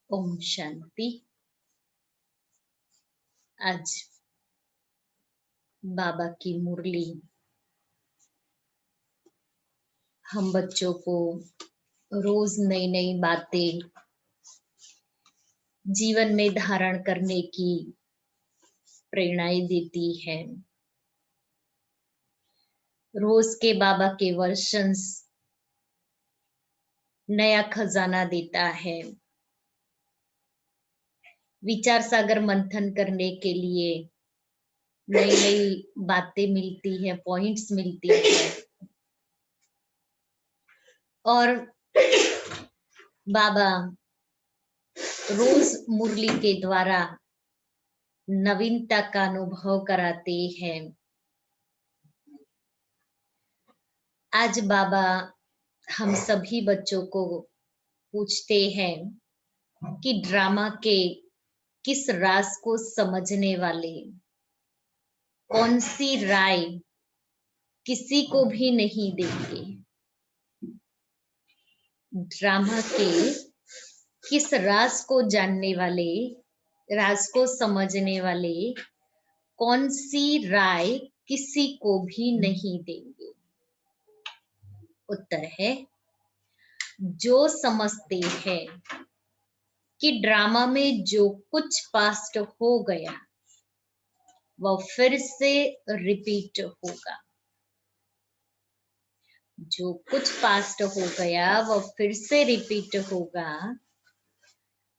ओम शांति। आज बाबा की मुरली हम बच्चों को रोज नई नई बातें जीवन में धारण करने की प्रेरणाएं देती है। रोज के बाबा के वर्शंस नया खजाना देता है। विचार सागर मंथन करने के लिए नई नई बातें मिलती है, पॉइंट्स मिलती है और बाबा रोज मुरली के द्वारा नवीनता का अनुभव कराते हैं। आज बाबा हम सभी बच्चों को पूछते हैं कि ड्रामा के किस राज को समझने वाले कौन सी राय किसी को भी नहीं देंगे। ड्रामा के किस राज को जानने वाले, राज को समझने वाले कौन सी राय किसी को भी नहीं देंगे। उत्तर है जो समझते हैं कि ड्रामा में जो कुछ पास्ट हो गया वह फिर से रिपीट होगा। जो कुछ पास्ट हो गया वह फिर से रिपीट होगा।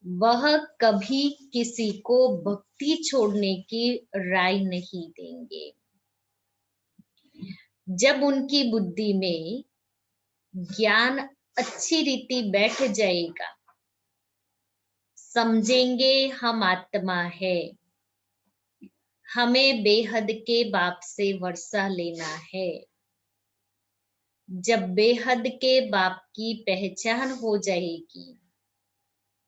वह कभी किसी को भक्ति छोड़ने की राय नहीं देंगे। जब उनकी बुद्धि में ज्ञान अच्छी रीति बैठ जाएगा, समझेंगे हम आत्मा है, हमें बेहद के बाप से वर्षा लेना है। जब बेहद के बाप की पहचान हो जाएगी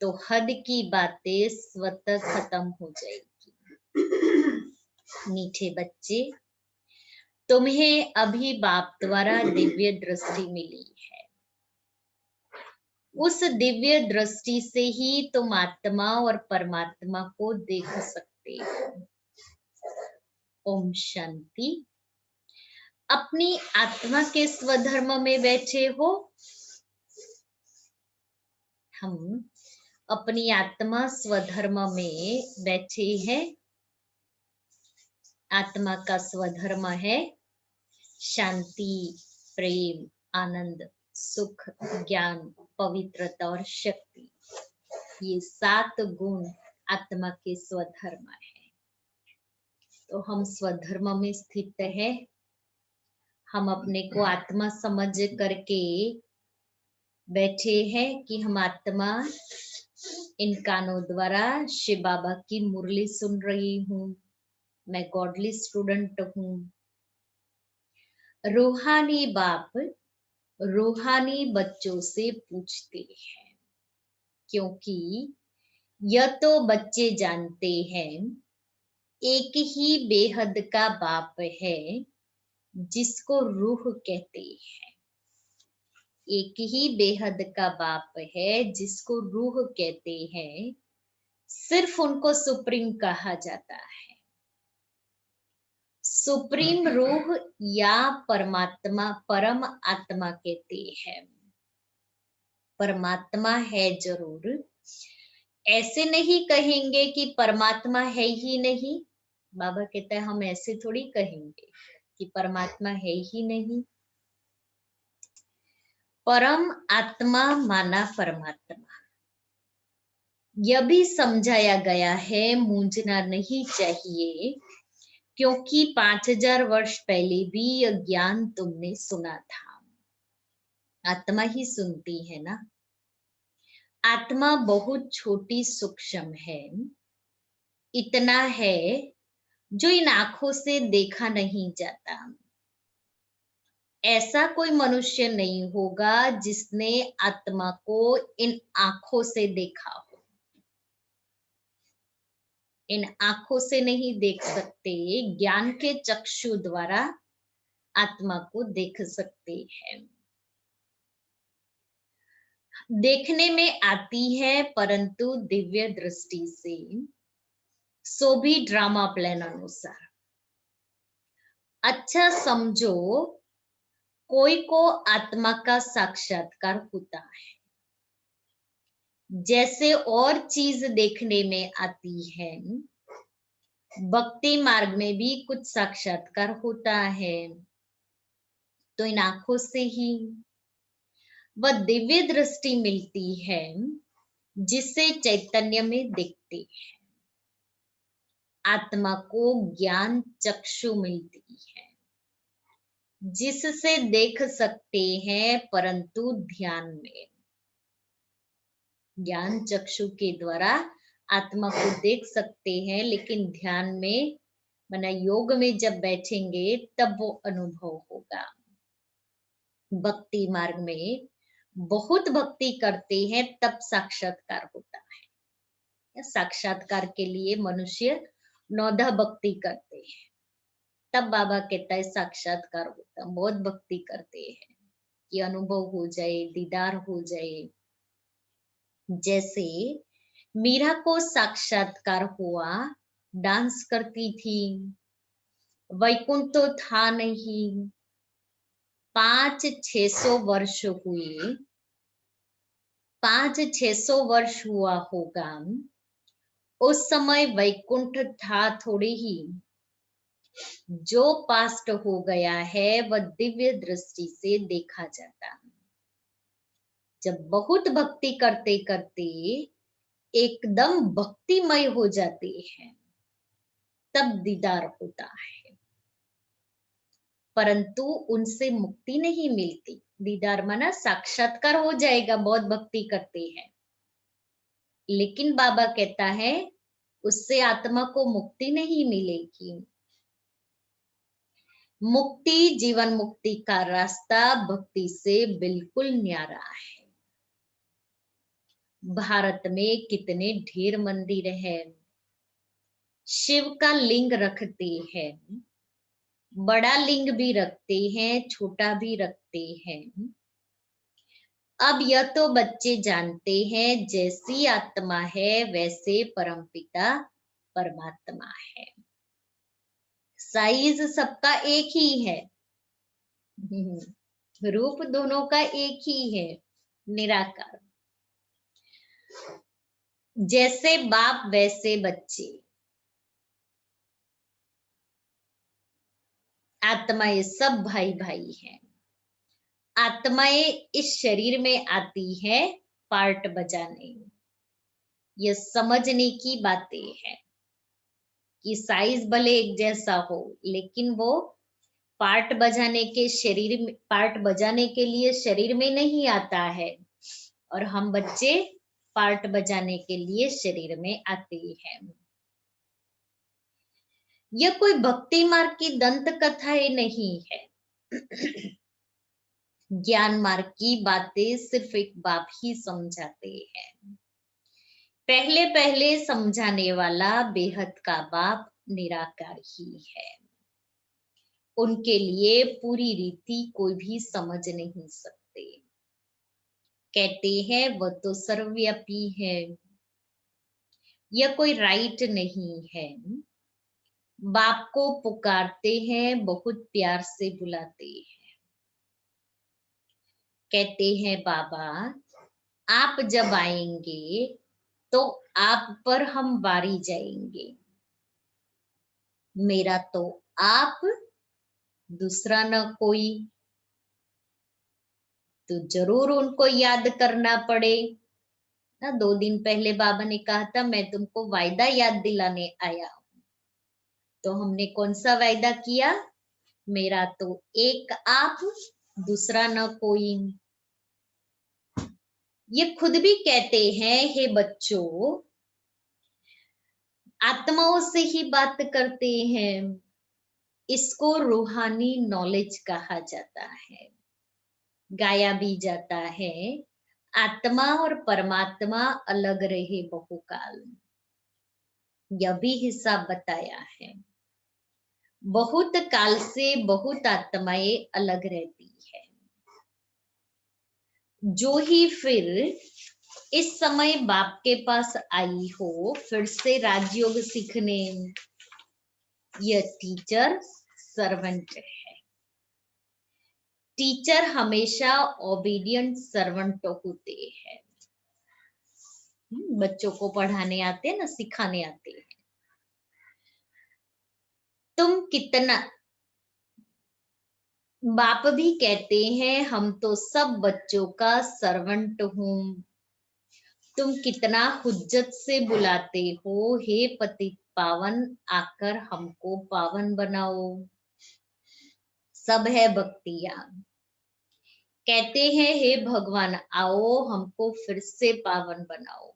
तो हद की बातें स्वतः खत्म हो जाएगी। मीठे बच्चे, तुम्हें अभी बाप द्वारा दिव्य दृष्टि मिली है। उस दिव्य दृष्टि से ही तुम आत्मा और परमात्मा को देख सकते हो। ओम शांति। अपनी आत्मा के स्वधर्म में बैठे हो। हम अपनी आत्मा स्वधर्म में बैठे हैं। आत्मा का स्वधर्म है शांति, प्रेम, आनंद, सुख, ज्ञान, पवित्रता और शक्ति। ये 7 गुण आत्मा के स्वधर्म है। तो हम स्वधर्म में स्थित है। हम अपने को आत्मा समझ करके बैठे हैं कि हम आत्मा इन कानों द्वारा शिव बाबा की मुरली सुन रही हूँ। मैं गॉडली स्टूडेंट हूँ। रूहानी बाप रूहानी बच्चों से पूछते हैं, क्योंकि यह तो बच्चे जानते हैं एक ही बेहद का बाप है जिसको रूह कहते हैं। एक ही बेहद का बाप है जिसको रूह कहते हैं। सिर्फ उनको सुप्रीम कहा जाता है। सुप्रीम रूह या परमात्मा, परम आत्मा कहते हैं। परमात्मा है जरूर, ऐसे नहीं कहेंगे कि परमात्मा है ही नहीं। बाबा कहता है हम ऐसे थोड़ी कहेंगे कि परमात्मा है ही नहीं। परम आत्मा माना परमात्मा, यह भी समझाया गया है, मूंझना नहीं चाहिए, क्योंकि 5000 वर्ष पहले भी यह ज्ञान तुमने सुना था। आत्मा ही सुनती है ना। आत्मा बहुत छोटी सूक्ष्म है। इतना है जो इन आंखों से देखा नहीं जाता। ऐसा कोई मनुष्य नहीं होगा जिसने आत्मा को इन आंखों से देखा हो। इन आंखों से नहीं देख सकते, ज्ञान के चक्षु द्वारा आत्मा को देख सकते हैं। देखने में आती है परंतु दिव्य दृष्टि से, सो भी ड्रामा प्लान अनुसार। अच्छा समझो, कोई को आत्मा का साक्षात्कार होता है, जैसे और चीज देखने में आती है, भक्ति मार्ग में भी कुछ साक्षात्कार होता है। तो इन आंखों से ही वह दिव्य दृष्टि मिलती है जिससे चैतन्य में दिखते हैं। आत्मा को ज्ञान चक्षु मिलती है जिससे देख सकते हैं, परंतु ध्यान में। ज्ञान चक्षु के द्वारा आत्मा को देख सकते हैं, लेकिन ध्यान में माना योग में जब बैठेंगे तब वो अनुभव होगा। भक्ति मार्ग में बहुत भक्ति करते हैं तब साक्षात्कार होता है। साक्षात्कार के लिए मनुष्य 9 भक्ति करते हैं, तब बाबा कहता है साक्षात्कार होता। बहुत भक्ति करते हैं कि अनुभव हो जाए, दीदार हो जाए। जैसे मीरा को साक्षात्कार हुआ, डांस करती थी, वैकुंठ तो था नहीं। 500-600 वर्ष हुए, 500-600 वर्ष हुआ होगा। उस समय वैकुंठ था थोड़ी ही। जो पास्ट हो गया है वह दिव्य दृष्टि से देखा जाता है। जब बहुत भक्ति करते करते एकदम भक्तिमय हो जाते हैं तब दीदार होता है, परंतु उनसे मुक्ति नहीं मिलती। दीदार माना साक्षात्कार हो जाएगा, बहुत भक्ति करते हैं, लेकिन बाबा कहता है उससे आत्मा को मुक्ति नहीं मिलेगी। मुक्ति, जीवन मुक्ति का रास्ता भक्ति से बिल्कुल न्यारा है। भारत में कितने ढेर मंदिर हैं, शिव का लिंग रखते हैं, बड़ा लिंग भी रखते हैं, छोटा भी रखते हैं। अब यह तो बच्चे जानते हैं, जैसी आत्मा है वैसे परमपिता परमात्मा है। साइज सबका एक ही है, रूप दोनों का एक ही है, निराकार। जैसे बाप वैसे बच्चे। आत्माएं सब भाई भाई हैं। आत्माएं इस शरीर में आती है पार्ट बजाने। ये समझने की बातें हैं कि साइज भले एक जैसा हो, लेकिन वो पार्ट बजाने के शरीर में, पार्ट बजाने के लिए शरीर में नहीं आता है, और हम बच्चे पार्ट बजाने के लिए शरीर में आते हैं। यह कोई भक्ति मार्ग की दंत कथाएं नहीं है। ज्ञान मार्ग की बातें सिर्फ एक बाप ही समझाते हैं। पहले पहले समझाने वाला बेहद का बाप निराकार ही है। उनके लिए पूरी रीति कोई भी समझ नहीं सकते। कहते हैं वह तो सर्वव्यापी है। यह कोई राइट नहीं है। बाप को पुकारते हैं, बहुत प्यार से बुलाते हैं। कहते हैं बाबा आप जब आएंगे तो आप पर हम वारी जाएंगे। मेरा तो आप, दूसरा न कोई। तो जरूर उनको याद करना पड़े ना। 2 दिन पहले बाबा ने कहा था मैं तुमको वायदा याद दिलाने आया हूं। तो हमने कौन सा वायदा किया? मेरा तो एक आप, दूसरा न कोई। ये खुद भी कहते हैं, हे बच्चों, आत्माओं से ही बात करते हैं। इसको रूहानी नॉलेज कहा जाता है। गाया भी जाता है, आत्मा और परमात्मा अलग रहे बहुकाल। यह भी हिसाब बताया है। बहुत काल से बहुत आत्माएं अलग रहती है। जो ही फिर इस समय बाप के पास आई हो फिर से राजयोग सीखने, यह टीचर सर्वेंट है। टीचर हमेशा ओबीडियंट सर्वेंट होते हैं। बच्चों को पढ़ाने आते हैं ना, सिखाने आते हैं। तुम कितना, बाप भी कहते हैं हम तो सब बच्चों का सर्वेंट हूं, तुम कितना हुज्जत से बुलाते हो, हे पतित पावन आकर हमको पावन बनाओ। सब है भक्तियां, कहते हैं हे भगवान आओ हमको फिर से पावन बनाओ।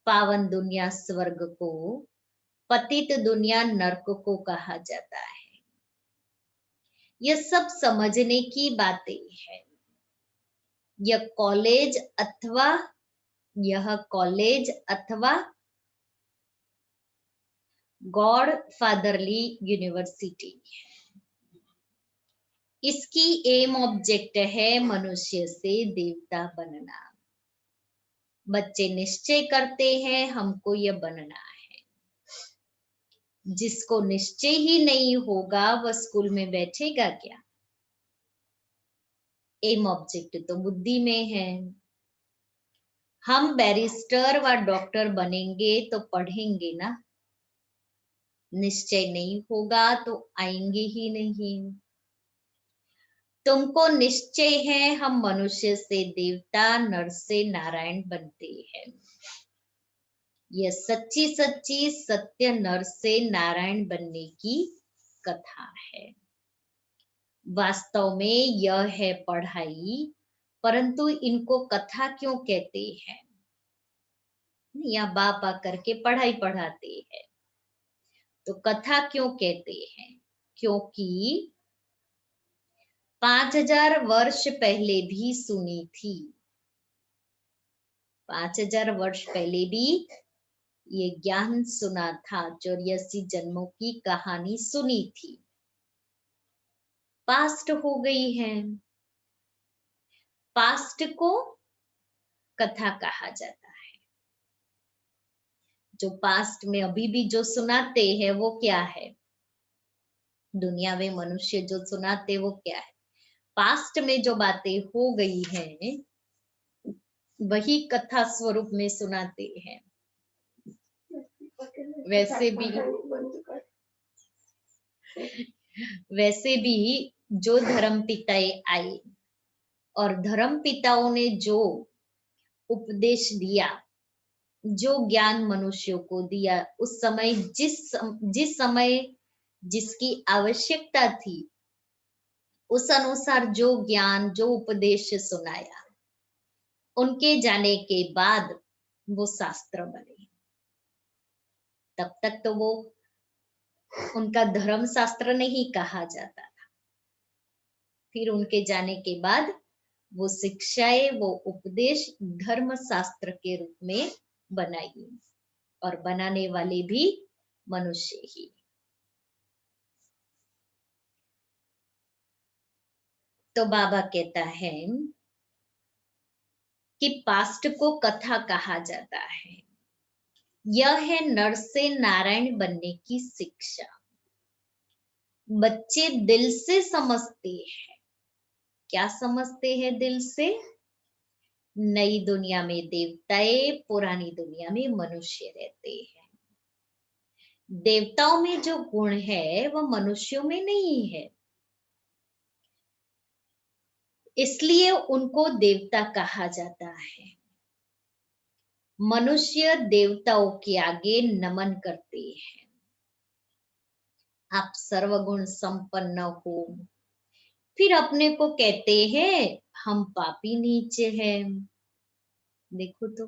पावन दुनिया स्वर्ग को, पतित दुनिया नरक को कहा जाता है। यह सब समझने की बातें हैं। यह कॉलेज अथवा गॉड फादरली यूनिवर्सिटी है। इसकी एम ऑब्जेक्ट है मनुष्य से देवता बनना। बच्चे निश्चय करते हैं हमको यह बनना है। जिसको निश्चय ही नहीं होगा वह स्कूल में बैठेगा क्या? एम ऑब्जेक्ट तो बुद्धि में है। हम बैरिस्टर व डॉक्टर बनेंगे तो पढ़ेंगे ना, निश्चय नहीं होगा तो आएंगे ही नहीं। तुमको निश्चय है हम मनुष्य से देवता, नर से नारायण बनते हैं। यह सच्ची सच्ची सत्य नर से नारायण बनने की कथा है। वास्तव में यह है पढ़ाई, परंतु इनको कथा क्यों कहते हैं? या बाप आकर के पढ़ाई पढ़ाते हैं तो कथा क्यों कहते हैं? क्योंकि 5000 वर्ष पहले भी सुनी थी। 5000 वर्ष पहले भी ये ज्ञान सुना था। 84 जन्मों की कहानी सुनी थी, पास्ट हो गई है। पास्ट को कथा कहा जाता है। जो पास्ट में अभी भी जो सुनाते हैं वो क्या है? दुनिया में मनुष्य जो सुनाते वो क्या है? पास्ट में जो बातें हो गई हैं वही कथा स्वरूप में सुनाते हैं। वैसे भी जो धर्म पिताएं आए और धर्म पिताओं ने जो उपदेश दिया, जो ज्ञान मनुष्यों को दिया, उस समय जिस समय जिसकी आवश्यकता थी उस अनुसार जो ज्ञान जो उपदेश सुनाया, उनके जाने के बाद वो शास्त्र बने। तब तक तो वो उनका धर्म शास्त्र नहीं कहा जाता था। फिर उनके जाने के बाद वो शिक्षाएं, वो उपदेश धर्म शास्त्र के रूप में बनाई, और बनाने वाले भी मनुष्य ही। तो बाबा कहता है कि पास्ट को कथा कहा जाता है। यह है नर से नारायण बनने की शिक्षा। बच्चे दिल से समझते हैं। क्या समझते हैं दिल से? नई दुनिया में देवताएं, पुरानी दुनिया में मनुष्य रहते हैं। देवताओं में जो गुण है वह मनुष्यों में नहीं है, इसलिए उनको देवता कहा जाता है। मनुष्य देवताओं के आगे नमन करते हैं। आप सर्वगुण संपन्न हो, फिर अपने को कहते हैं हम पापी नीचे हैं। देखो तो,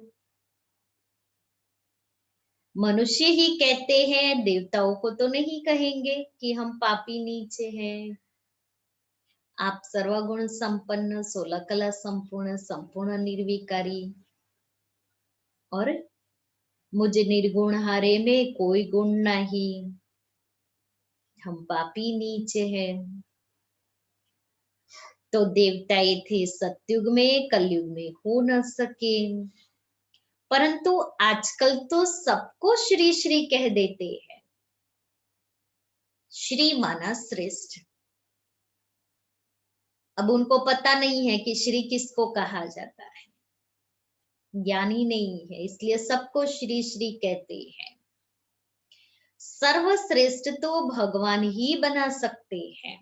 मनुष्य ही कहते हैं, देवताओं को तो नहीं कहेंगे कि हम पापी नीचे हैं। आप सर्वगुण संपन्न, 16 कला संपूर्ण, संपूर्ण निर्विकारी, और मुझे निर्गुण हारे में कोई गुण नहीं, हम पापी नीचे हैं। तो देवता ये थे सतयुग में, कलयुग में हो न सके। परंतु आजकल तो सबको श्री श्री कह देते हैं। श्री माना श्रेष्ठ। अब उनको पता नहीं है कि श्री किसको कहा जाता है, ज्ञानी नहीं है, इसलिए सबको श्री श्री कहते हैं। सर्वश्रेष्ठ तो भगवान ही बना सकते हैं।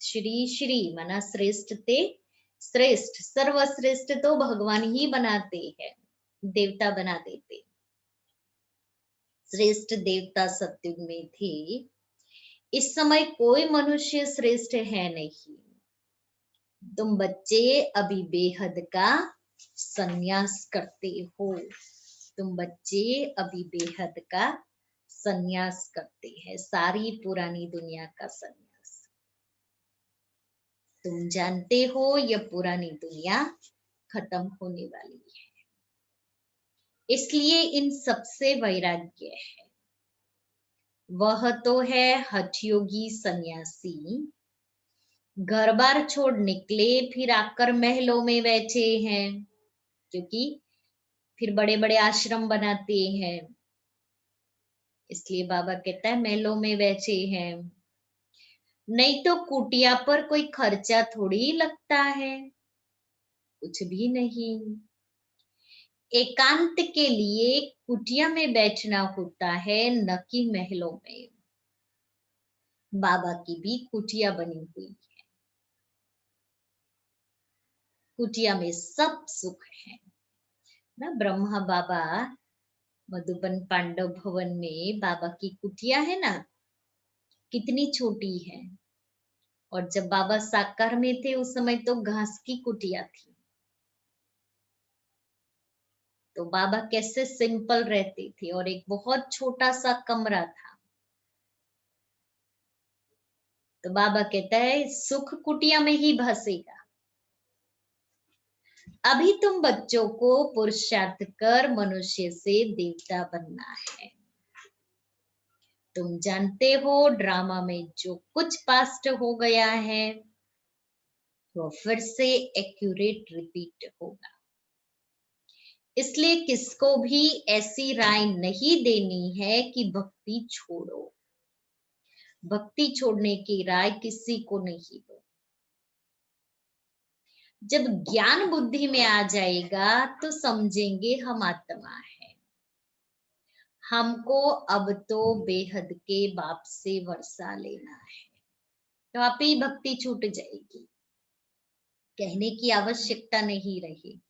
श्री श्री माना श्रेष्ठ थे, श्रेष्ठ सर्वश्रेष्ठ तो भगवान ही बनाते हैं, देवता बना देते। श्रेष्ठ देवता सतयुग में थे। इस समय कोई मनुष्य श्रेष्ठ है नहीं। तुम बच्चे अभी बेहद का संन्यास करते हो। तुम बच्चे अभी बेहद का संन्यास करते हैं, सारी पुरानी दुनिया का संन्यास। तुम जानते हो यह पुरानी दुनिया खत्म होने वाली है, इसलिए इन सबसे वैराग्य है। वह तो है हठयोगी सन्यासी, घर बार छोड़ निकले, फिर आकर महलों में बैठे हैं, क्योंकि फिर बड़े बड़े आश्रम बनाते हैं, इसलिए बाबा कहता है महलों में बैठे हैं। नहीं तो कुटिया पर कोई खर्चा थोड़ी लगता है, कुछ भी नहीं। एकांत के लिए कुटिया में बैठना होता है, न कि महलों में। बाबा की भी कुटिया बनी हुई है, कुटिया में सब सुख है ना। ब्रह्मा बाबा मधुबन पांडव भवन में बाबा की कुटिया है ना, कितनी छोटी है। और जब बाबा साकार में थे उस समय तो घास की कुटिया थी। तो बाबा कैसे सिंपल रहते थे, और एक बहुत छोटा सा कमरा था। तो बाबा कहता है सुख कुटिया में ही बसेगा। अभी तुम बच्चों को पुरुषार्थ कर मनुष्य से देवता बनना है। तुम जानते हो ड्रामा में जो कुछ पास्ट हो गया है वो फिर से एक्यूरेट रिपीट होगा। इसलिए किसको भी ऐसी राय नहीं देनी है कि भक्ति छोड़ो। भक्ति छोड़ने की राय किसी को नहीं दो। जब ज्ञान बुद्धि में आ जाएगा तो समझेंगे हम आत्मा है। हमको अब तो बेहद के बाप से वर्षा लेना है, तो आप ही भक्ति छूट जाएगी, कहने की आवश्यकता नहीं रहेगी।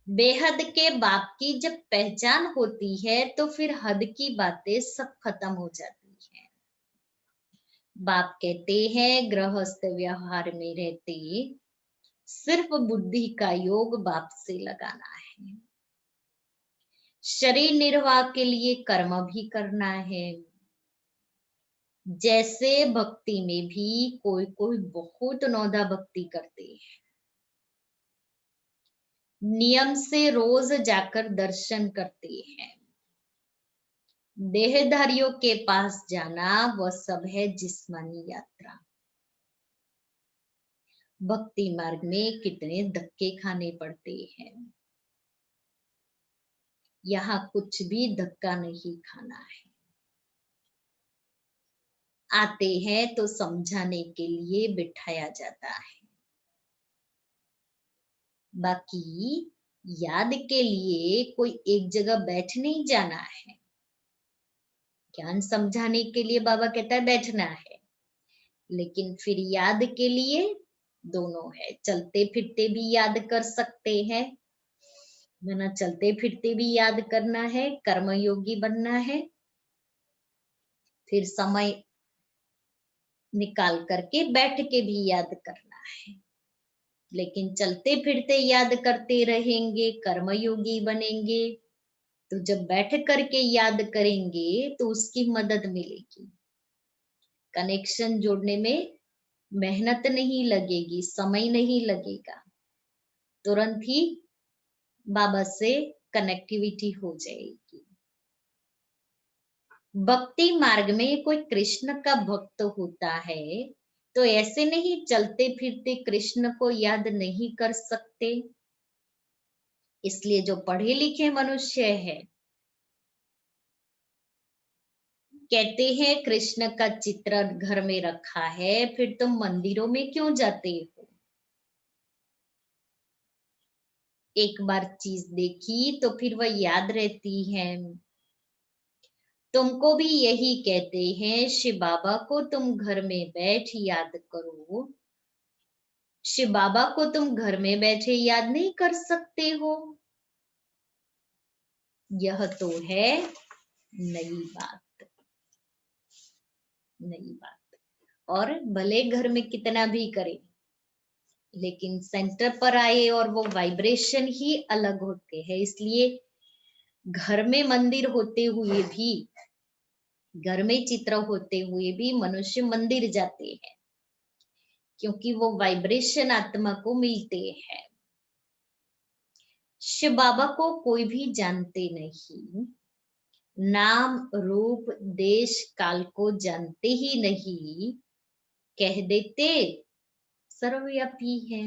बेहद के बाप की जब पहचान होती है तो फिर हद की बातें सब खत्म हो जाती है। बाप कहते हैं गृहस्थ व्यवहार में रहते सिर्फ बुद्धि का योग बाप से लगाना है। शरीर निर्वाह के लिए कर्म भी करना है। जैसे भक्ति में भी कोई कोई बहुत नौदा भक्ति करते हैं, नियम से रोज जाकर दर्शन करते हैं। देहधारियों के पास जाना वह सब है जिस्मानी यात्रा। भक्ति मार्ग में कितने धक्के खाने पड़ते हैं, यहाँ कुछ भी धक्का नहीं खाना है। आते हैं तो समझाने के लिए बिठाया जाता है, बाकी याद के लिए कोई एक जगह बैठ नहीं जाना है। ज्ञान समझाने के लिए बाबा कहता है बैठना है, लेकिन फिर याद के लिए दोनों है। चलते फिरते भी याद कर सकते हैं, ना चलते फिरते भी याद करना है, कर्मयोगी बनना है। फिर समय निकाल करके बैठ के भी याद करना है, लेकिन चलते फिरते याद करते रहेंगे, कर्मयोगी बनेंगे, तो जब बैठ करके याद करेंगे तो उसकी मदद मिलेगी। कनेक्शन जोड़ने में मेहनत नहीं लगेगी, समय नहीं लगेगा, तुरंत ही बाबा से कनेक्टिविटी हो जाएगी। भक्ति मार्ग में कोई कृष्ण का भक्त होता है तो ऐसे नहीं चलते फिरते कृष्ण को याद नहीं कर सकते। इसलिए जो पढ़े लिखे मनुष्य है कहते हैं कृष्ण का चित्र घर में रखा है, फिर तुम मंदिरों में क्यों जाते हो? एक बार चीज देखी तो फिर वह याद रहती है। तुमको भी यही कहते हैं शिव बाबा को तुम घर में बैठ याद करो। शिव बाबा को तुम घर में बैठे याद नहीं कर सकते हो। यह तो है नई बात, नई बात। और भले घर में कितना भी करे, लेकिन सेंटर पर आए और वो वाइब्रेशन ही अलग होते हैं। इसलिए घर में मंदिर होते हुए भी, घर में चित्र होते हुए भी मनुष्य मंदिर जाते हैं, क्योंकि वो वाइब्रेशन आत्मा को मिलते हैं। शिव बाबा को कोई भी जानते नहीं, नाम रूप देश काल को जानते ही नहीं, कह देते सर्वव्यापी है।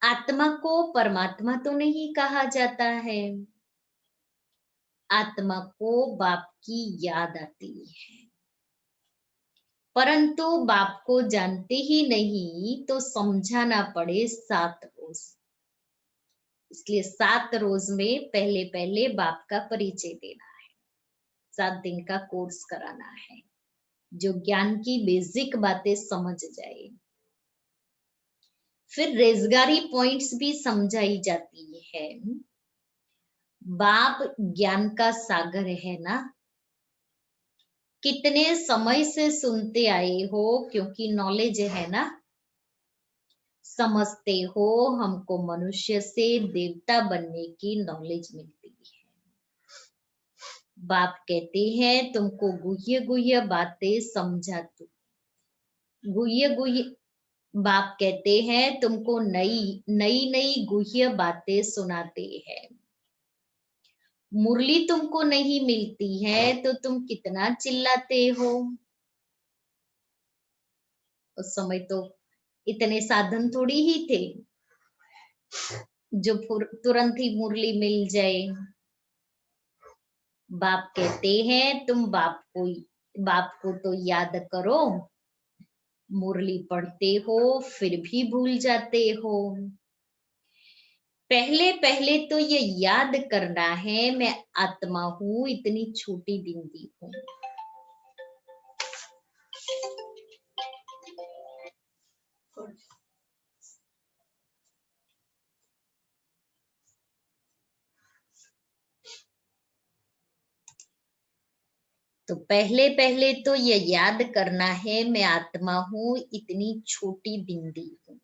आत्मा को परमात्मा तो नहीं कहा जाता है, आत्मा को बाप की याद आती है। परंतु बाप को जानते ही नहीं तो समझाना पड़े 7 रोज। इसलिए 7 रोज में पहले पहले बाप का परिचय देना है, 7 दिन का कोर्स कराना है, जो ज्ञान की बेसिक बातें समझ जाए। फिर रेजगारी पॉइंट्स भी समझाई जाती है। बाप ज्ञान का सागर है ना, कितने समय से सुनते आए हो, क्योंकि नॉलेज है ना। समझते हो हमको मनुष्य से देवता बनने की नॉलेज मिलती है। बाप कहते हैं तुमको गुह्य गुह्य बातें समझाती, गुह्य गुह्य। बाप कहते हैं तुमको नई नई नई गुह्य बातें सुनाते हैं। मुरली तुमको नहीं मिलती है तो तुम कितना चिल्लाते हो। उस समय तो इतने साधन थोड़ी ही थे जो तुरंत ही मुरली मिल जाए। बाप कहते हैं तुम बाप को तो याद करो। मुरली पढ़ते हो फिर भी भूल जाते हो। पहले पहले तो ये याद करना है मैं आत्मा हूं, इतनी छोटी बिंदी हूं। तो पहले पहले तो ये याद करना है मैं आत्मा हूं, इतनी छोटी बिंदी हूं।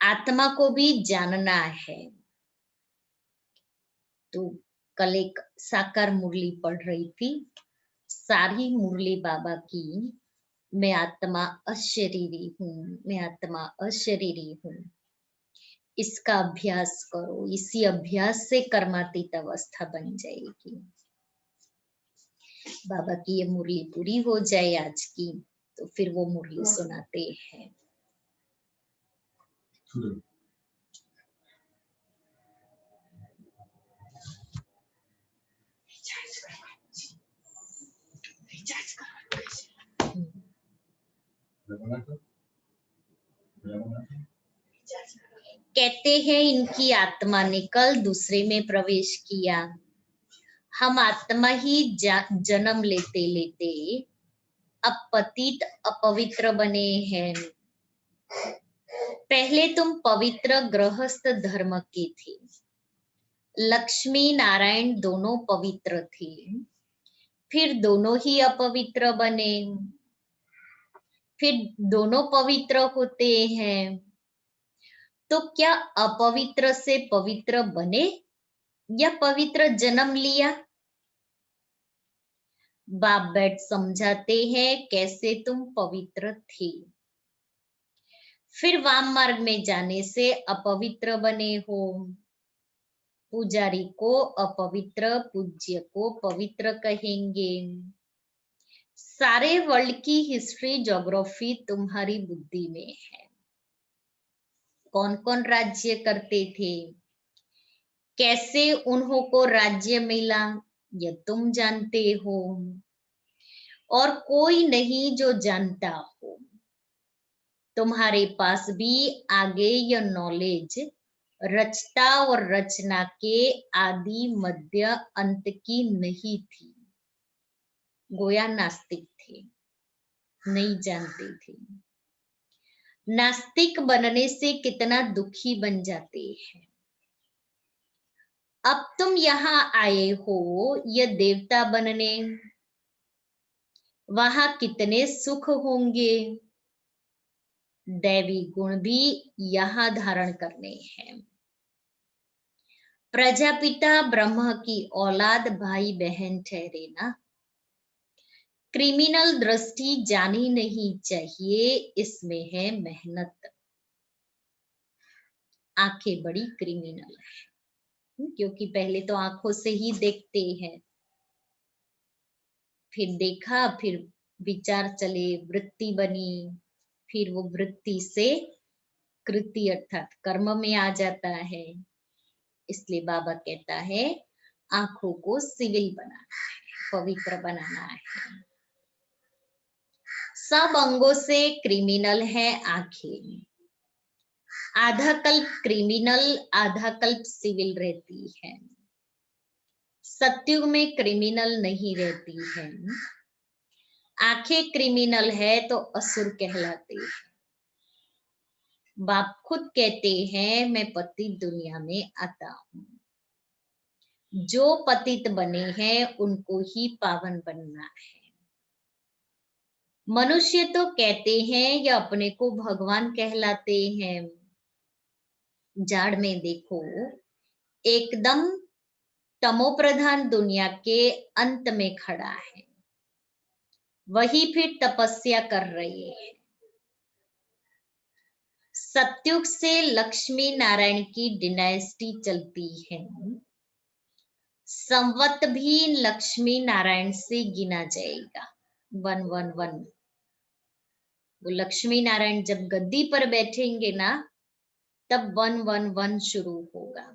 आत्मा को भी जानना है। तो कल एक साकार मुरली पढ़ रही थी, सारी मुरली बाबा की मैं आत्मा अशरीरी हूं, मैं आत्मा अशरीरी हूं। इसका अभ्यास करो, इसी अभ्यास से कर्मातीत अवस्था बन जाएगी। बाबा की ये मुरली पूरी हो जाए आज की, तो फिर वो मुरली सुनाते हैं। कहते हैं इनकी आत्मा ने कल दूसरे में प्रवेश किया। हम आत्मा ही जन्म लेते लेते अब पतित अपवित्र बने हैं। पहले तुम पवित्र गृहस्थ धर्म के थे, लक्ष्मी नारायण दोनों पवित्र थे, फिर दोनों ही अपवित्र बने, फिर दोनों पवित्र होते हैं। तो क्या अपवित्र से पवित्र बने या पवित्र जन्म लिया? बाप बैठ समझाते हैं कैसे तुम पवित्र थे, फिर वाम मार्ग में जाने से अपवित्र बने हो। पुजारी को अपवित्र, पूज्य को पवित्र कहेंगे। सारे वर्ल्ड की हिस्ट्री ज्योग्राफी तुम्हारी बुद्धि में है। कौन कौन राज्य करते थे, कैसे उन्हों को राज्य मिला, यह तुम जानते हो, और कोई नहीं जो जानता हो। तुम्हारे पास भी आगे यह नॉलेज रचता और रचना के आदि मध्य अंत की नहीं थी। गोया नास्तिक थे, नहीं जानते थे। नास्तिक बनने से कितना दुखी बन जाते हैं। अब तुम यहाँ आए हो यह देवता बनने, वहां कितने सुख होंगे। दैवी गुण भी यहाँ धारण करने हैं। प्रजापिता ब्रह्म की औलाद भाई बहन ठहरे ना। क्रिमिनल दृष्टि जानी नहीं चाहिए, इसमें है मेहनत। आंखें बड़ी क्रिमिनल है, क्योंकि पहले तो आंखों से ही देखते हैं, फिर देखा, फिर विचार चले, वृत्ति बनी, फिर वो वृत्ति से कृति अर्थात कर्म में आ जाता है। इसलिए बाबा कहता है आंखों को सिविल बनाना है, पवित्र बनाना है। सब अंगों से क्रिमिनल है आंखें। आधा कल्प क्रिमिनल, आधा कल्प सिविल रहती है। सत्युग में क्रिमिनल नहीं रहती है। आंखें क्रिमिनल है तो असुर कहलाते हैं। बाप खुद कहते हैं मैं पतित दुनिया में आता हूं। जो पतित बने हैं उनको ही पावन बनना है। मनुष्य तो कहते हैं या अपने को भगवान कहलाते हैं। जाड़ में देखो, एकदम तमोप्रधान दुनिया के अंत में खड़ा है, वही फिर तपस्या कर रहे हैं। सत्युग से लक्ष्मी नारायण की डिनाइस्टी चलती है। संवत भी लक्ष्मी नारायण से गिना जाएगा, 111। वो लक्ष्मी नारायण जब गद्दी पर बैठेंगे ना, तब 111 शुरू होगा।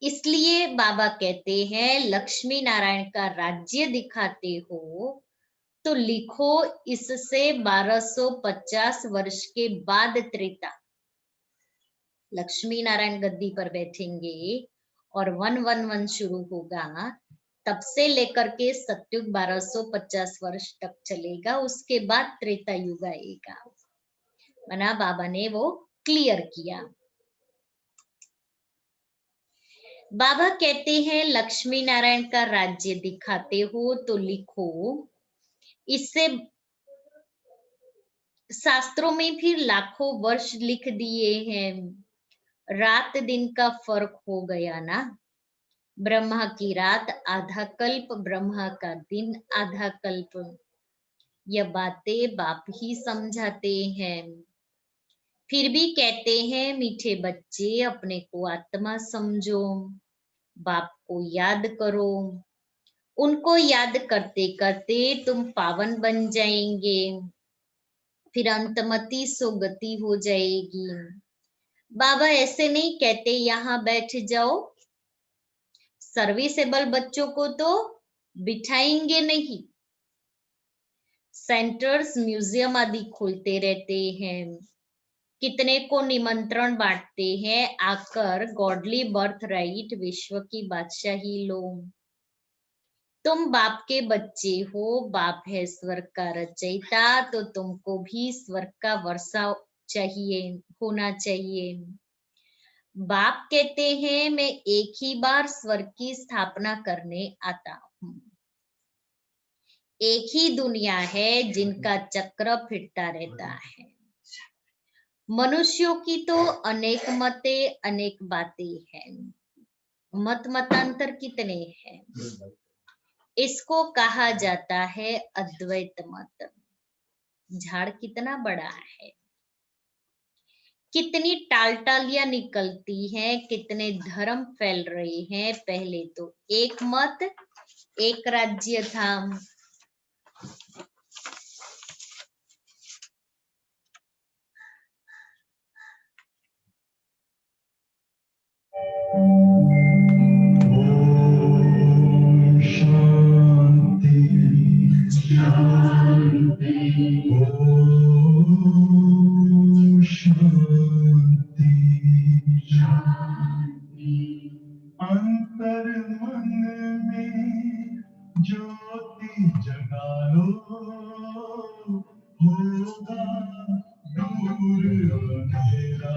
इसलिए बाबा कहते हैं लक्ष्मी नारायण का राज्य दिखाते हो तो लिखो इससे 1250 वर्ष के बाद त्रेता। लक्ष्मी नारायण गद्दी पर बैठेंगे और 111 शुरू होगा, तब से लेकर के सत्युग 1250 वर्ष तक चलेगा। उसके बाद त्रेता युग आएगा। मना बाबा ने वो क्लियर किया। बाबा कहते हैं लक्ष्मी नारायण का राज्य दिखाते हो तो लिखो, इससे शास्त्रों में फिर लाखों वर्ष लिख दिए हैं। रात दिन का फर्क हो गया ना। ब्रह्मा की रात आधा कल्प, ब्रह्मा का दिन आधा कल्प। यह बातें बाप ही समझाते हैं। फिर भी कहते हैं मीठे बच्चे अपने को आत्मा समझो, बाप को याद करो। उनको याद करते करते तुम पावन बन जाएंगे, फिर अंतमति सुगति हो जाएगी। बाबा ऐसे नहीं कहते यहाँ बैठ जाओ। सर्विसेबल बच्चों को तो बिठाएंगे नहीं। सेंटर्स, म्यूजियम आदि खोलते रहते हैं, कितने को निमंत्रण बांटते हैं, आकर गॉडली बर्थ राइट विश्व की बादशाही लो। तुम बाप के बच्चे हो, बाप है स्वर्ग का रचयिता, तो तुमको भी स्वर्ग का वर्षा चाहिए, होना चाहिए। बाप कहते हैं मैं एक ही बार स्वर्ग की स्थापना करने आता हूँ। एक ही दुनिया है जिनका चक्र फिरता रहता है। मनुष्यों की तो अनेक मतें, अनेक बातें हैं। मत मतांतर कितने हैं। इसको कहा जाता है अद्वैत मत। झाड़ कितना बड़ा है। कितनी टालटालियां निकलती हैं, कितने धर्म फैल रहे हैं। पहले तो एक मत एक राज्य था। ओम शांति शांति। ओम शांति शांति। अंतर मन में ज्योति जगा लो, होगा दूर अंधेरा।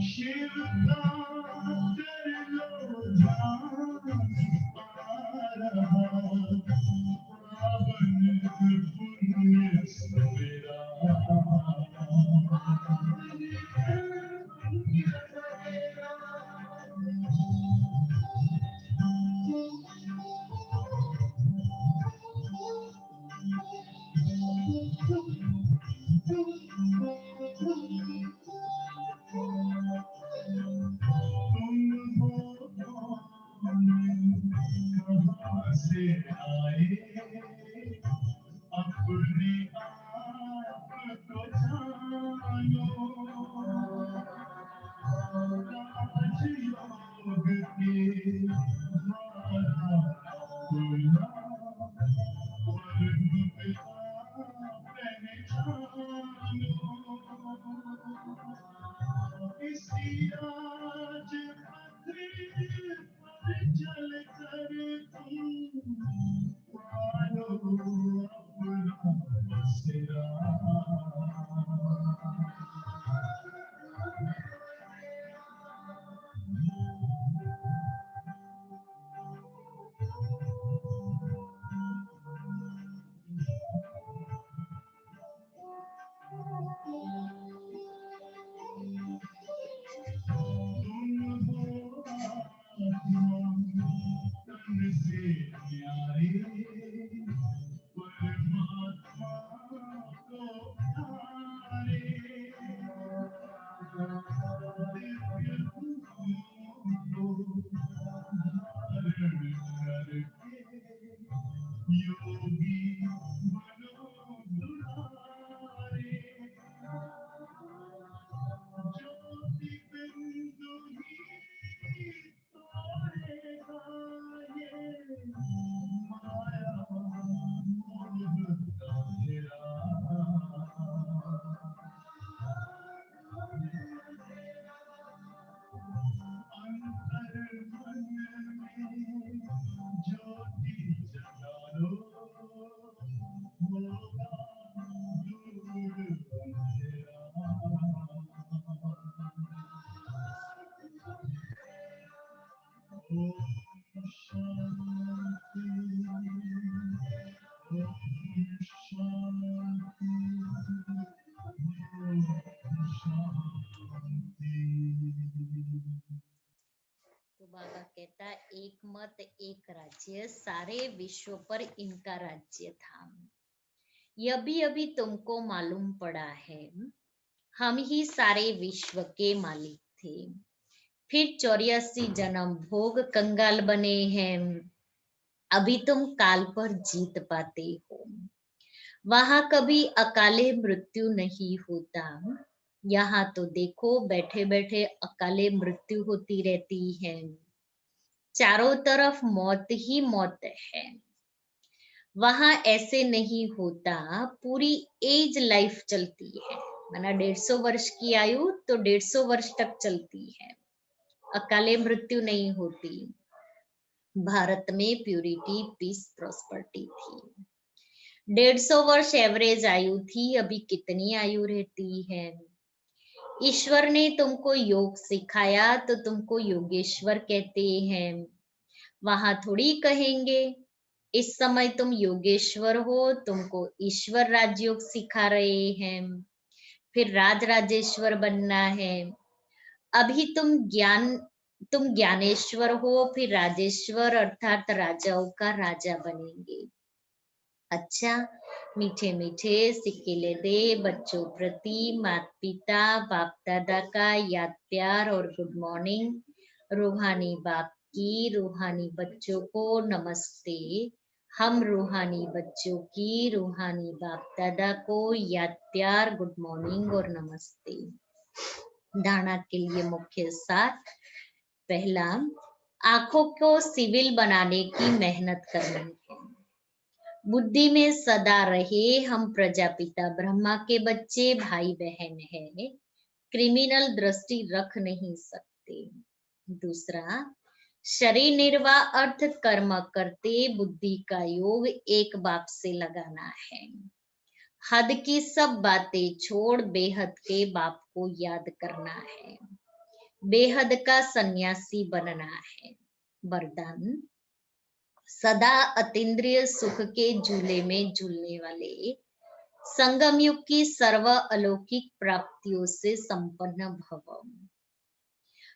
शिव का कर लो ध्यान, आ रहा पावन पुण्य सवेरा। तुम हो कौन, कहाँ से आए, अपने आप को जानो। राजयोग के द्वारा खुला, वर्ग में पहचानो। इसी राज पथ पर चल कर तुम पालो अपना बसेरा। तुम हो आत्मा तन से न्यारे, परमात्मा को प्यारे। दिव्य गुणों को धारण करके योगी बनो दुलारे। ज्योति बिंदु ही तोड़ेगा ये माया मोह का घेरा। अंतर मन में ज्योति जगा लो, होगा दूर अंधेरा। ओम शांति। ओम शांति। ओम शांति। तो बाबा कहता एक मत एक राज्य, सारे विश्व पर इनका राज्य था। ये अभी तुमको मालूम पड़ा है, हम ही सारे विश्व के मालिक थे। फिर 84 जन्म भोग कंगाल बने हैं, अभी तुम काल पर जीत पाते हो। वहां कभी अकाले मृत्यु नहीं होता, यहाँ तो देखो बैठे बैठे अकाले मृत्यु होती रहती है। चारों तरफ मौत ही मौत है। वहां ऐसे नहीं होता, पूरी एज लाइफ चलती है, माना 150 वर्ष की आयु तो 150 वर्ष तक चलती है, अकाले मृत्यु नहीं होती। भारत में प्यूरिटी पीस प्रॉस्पर्टी थी। 150 वर्ष एवरेज आयु थी, अभी कितनी आयु रहती है। ईश्वर ने तुमको योग सिखाया तो तुमको योगेश्वर कहते हैं। वहां थोड़ी कहेंगे इस समय तुम योगेश्वर हो, तुमको ईश्वर राजयोग सिखा रहे हैं, फिर राज राजेश्वर बनना है। अभी तुम ज्ञानेश्वर हो, फिर राजेश्वर अर्थात राजाओं का राजा बनेंगे। अच्छा, मीठे मीठे सिक्के दे बच्चों प्रति माता पिता बाप दादा का याद प्यार और गुड मॉर्निंग। रूहानी बाप की रूहानी बच्चों को नमस्ते। हम रूहानी बच्चों की रूहानी बाप दादा को याद प्यार गुड मॉर्निंग और नमस्ते। धारणा के लिए मुख्य सार। पहला, आंखों को सिविल बनाने की मेहनत करनी है। बुद्धि में सदा रहे हम प्रजापिता ब्रह्मा के बच्चे भाई बहन हैं, क्रिमिनल दृष्टि रख नहीं सकते। दूसरा, शरीर निर्वाह अर्थ कर्म करते बुद्धि का योग एक बाप से लगाना है। हद की सब बातें छोड़ बेहद के बाप को याद करना है। बेहद का सन्यासी बनना है। वरदान, सदा अतीन्द्रिय सुख के झूले में झूलने वाले संगम युग की सर्व अलौकिक प्राप्तियों से संपन्न भव।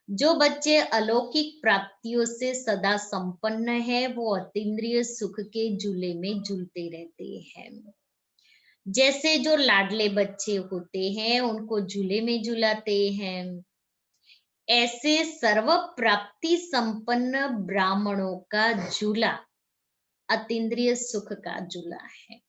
जो बच्चे अलौकिक प्राप्तियों से सदा संपन्न है वो अतीन्द्रिय सुख के झूले में झूलते रहते हैं। जैसे जो लाडले बच्चे होते हैं उनको झूले में झुलाते हैं, ऐसे सर्व प्राप्ति संपन्न ब्राह्मणों का झूला अतीन्द्रिय सुख का झूला है।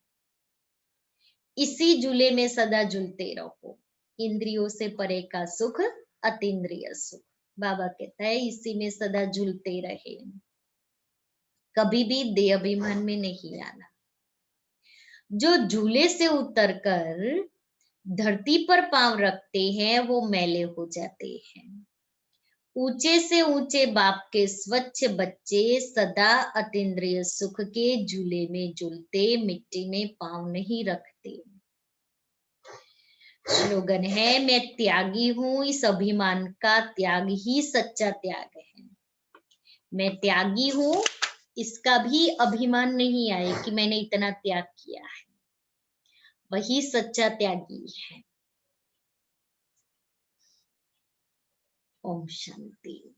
इसी झूले में सदा झूलते रहो। इंद्रियों से परे का सुख अतीन्द्रिय सुख। बाबा कहता है इसी में सदा झूलते रहे, कभी भी देह अभिमान में नहीं आना। जो झूले से उतरकर धरती पर पांव रखते हैं वो मैले हो जाते हैं। ऊंचे से ऊंचे बाप के स्वच्छ बच्चे सदा अतीन्द्रिय सुख के झूले में झूलते, मिट्टी में पांव नहीं रखते। स्लोगन है, मैं त्यागी हूं, इस अभिमान का त्याग ही सच्चा त्याग है। मैं त्यागी हूं, इसका भी अभिमान नहीं आए कि मैंने इतना त्याग किया है, वही सच्चा त्यागी है। ओम शांति।